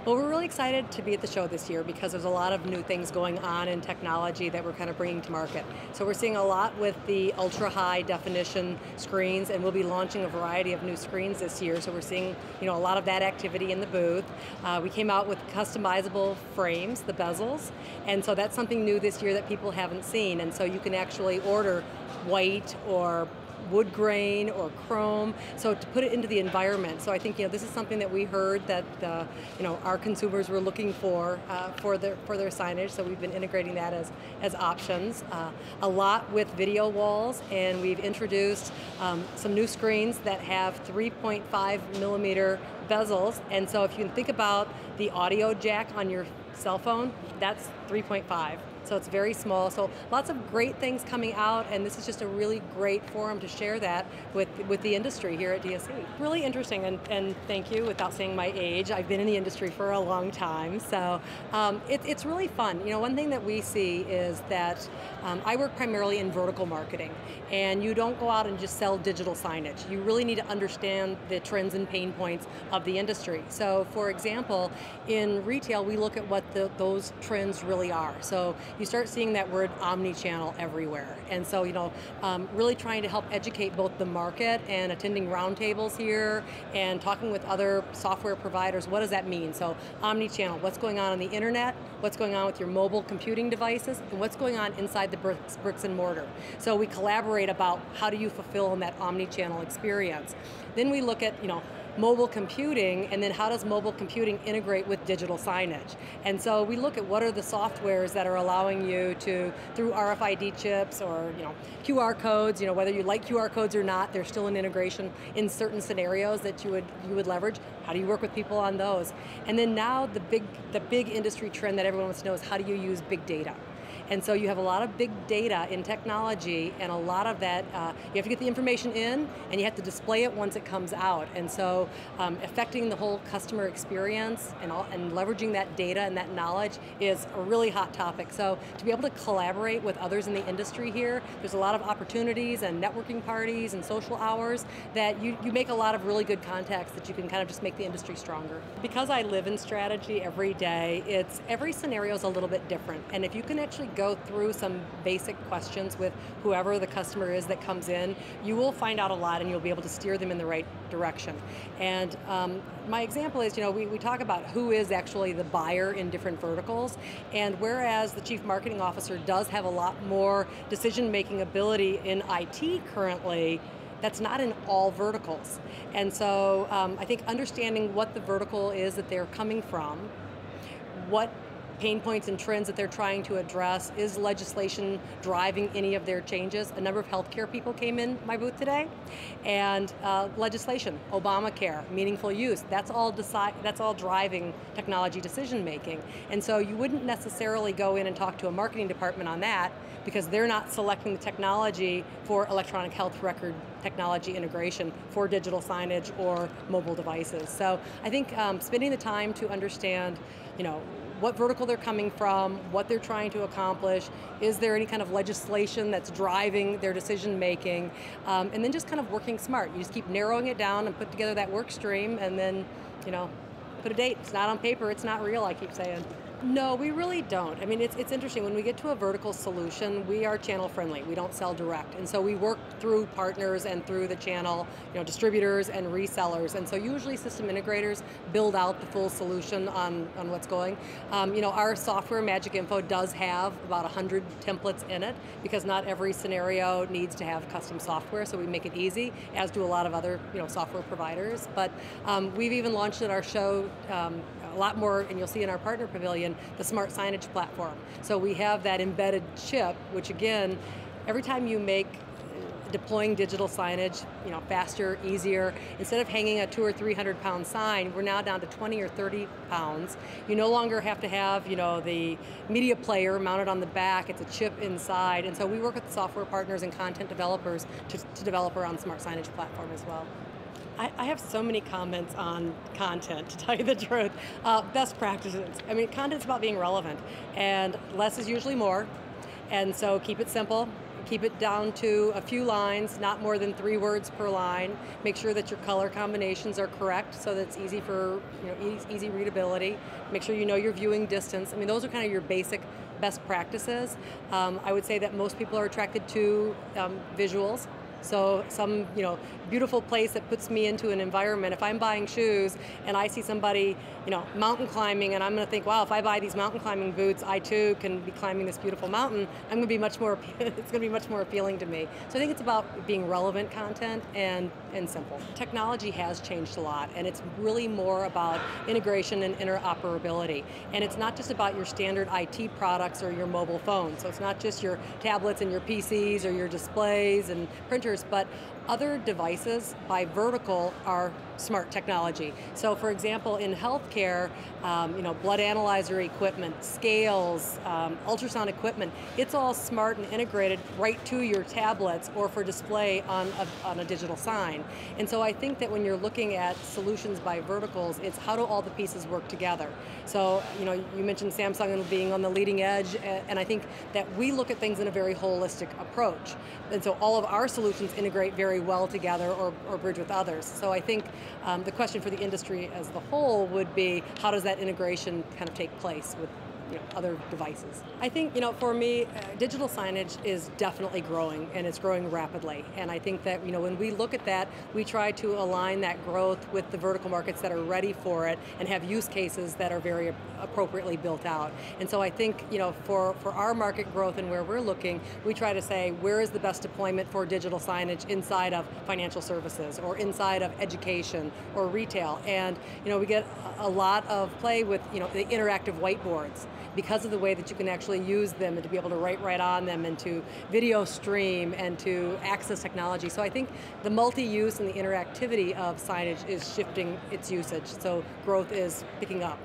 Well, we're really excited to be at the show this year because there's a lot of new things going on in technology that we're kind of bringing to market. So we're seeing a lot with the ultra high definition screens, and we'll be launching a variety of new screens this year. So we're seeing, a lot of that activity in the booth. We came out with customizable frames, the bezels, and so that's something new this year that people haven't seen. And so you can actually order white or wood grain or chrome, so to put it into the environment. So I think this is something that we heard that our consumers were looking for their signage. So we've been integrating that as options. A lot with video walls, and we've introduced some new screens that have 3.5 millimeter bezels. And so if you can think about the audio jack on your cell phone, that's 3.5. So it's very small. So lots of great things coming out, and this is just a really great forum to share that with the industry here at DSE. Really interesting, and thank you, without saying my age, I've been in the industry for a long time, so it's really fun. One thing that we see is that I work primarily in vertical marketing, and you don't go out and just sell digital signage. You really need to understand the trends and pain points of the industry. So for example, in retail, we look at what those trends really are. So you start seeing that word omni-channel everywhere. And so, really trying to help educate both the market and attending roundtables here and talking with other software providers. What does that mean? So omni-channel, what's going on the internet, what's going on with your mobile computing devices, and what's going on inside the bricks and mortar. So we collaborate about how do you fulfill in that omni-channel experience. Then we look at, mobile computing, and then how does mobile computing integrate with digital signage? And so we look at what are the softwares that are allowing you to, through RFID chips or QR codes, whether you like QR codes or not, there's still an integration in certain scenarios that you would leverage. How do you work with people on those? And then now the big industry trend that everyone wants to know is how do you use big data? And so you have a lot of big data in technology, and a lot of that, you have to get the information in, and you have to display it once it comes out. And so affecting the whole customer experience and leveraging that data and that knowledge is a really hot topic. So to be able to collaborate with others in the industry here, there's a lot of opportunities and networking parties and social hours that you make a lot of really good contacts that you can kind of just make the industry stronger. Because I live in strategy every day, every scenario is a little bit different. And if you can actually go through some basic questions with whoever the customer is that comes in, you will find out a lot, and you'll be able to steer them in the right direction. And my example is, we talk about who is actually the buyer in different verticals, and whereas the Chief Marketing Officer does have a lot more decision-making ability in IT currently, that's not in all verticals. And so I think understanding what the vertical is that they're coming from, what pain points and trends that they're trying to address. Is legislation driving any of their changes? A number of healthcare people came in my booth today, and legislation, Obamacare, meaningful use, that's all driving technology decision making. And so you wouldn't necessarily go in and talk to a marketing department on that because they're not selecting the technology for electronic health record technology integration for digital signage or mobile devices. So I think spending the time to understand, what vertical they're coming from, what they're trying to accomplish, is there any kind of legislation that's driving their decision making, and then just kind of working smart. You just keep narrowing it down and put together that work stream, and then, put a date. It's not on paper, it's not real, I keep saying. No, we really don't. I mean, it's interesting. When we get to a vertical solution, we are channel friendly. We don't sell direct. And so we work through partners and through the channel, distributors and resellers. And so usually system integrators build out the full solution on what's going. Our software, Magic Info, does have about 100 templates in it because not every scenario needs to have custom software, so we make it easy, as do a lot of other software providers. But we've even launched at our show a lot more, and you'll see in our partner pavilion, the smart signage platform. So we have that embedded chip, which again, every time you make deploying digital signage, faster, easier, instead of hanging a 200 or 300 pound sign, we're now down to 20 or 30 pounds. You no longer have to have, the media player mounted on the back, it's a chip inside. And so we work with software partners and content developers to develop our own smart signage platform as well. I have so many comments on content, to tell you the truth. Best practices. I mean, content's about being relevant, and less is usually more, and so keep it simple. Keep it down to a few lines, not more than 3 words per line. Make sure that your color combinations are correct so that it's easy for, easy readability. Make sure you know your viewing distance. I mean, those are kind of your basic best practices. I would say that most people are attracted to visuals. So some, beautiful place that puts me into an environment. If I'm buying shoes and I see somebody, mountain climbing, and I'm going to think, wow, if I buy these mountain climbing boots, I too can be climbing this beautiful mountain. I'm going to be much more. It's going to be much more appealing to me. So I think it's about being relevant content and simple. Technology has changed a lot, and it's really more about integration and interoperability. And it's not just about your standard IT products or your mobile phones. So it's not just your tablets and your PCs or your displays and printers, but other devices by vertical are smart technology. So for example, in healthcare, blood analyzer equipment, scales, ultrasound equipment, it's all smart and integrated right to your tablets or for display on a digital sign. And so I think that when you're looking at solutions by verticals, it's how do all the pieces work together. So, you mentioned Samsung being on the leading edge, and I think that we look at things in a very holistic approach. And so all of our solutions integrate very well together or bridge with others. So I think the question for the industry as the whole would be, how does that integration kind of take place with other devices? I think, for me, digital signage is definitely growing, and it's growing rapidly. And I think that, when we look at that, we try to align that growth with the vertical markets that are ready for it and have use cases that are very appropriately built out. And so I think, for our market growth and where we're looking, we try to say, where is the best deployment for digital signage inside of financial services or inside of education or retail? And, we get a lot of play with, the interactive whiteboards, because of the way that you can actually use them and to be able to write right on them and to video stream and to access technology. So I think the multi-use and the interactivity of signage is shifting its usage, so growth is picking up.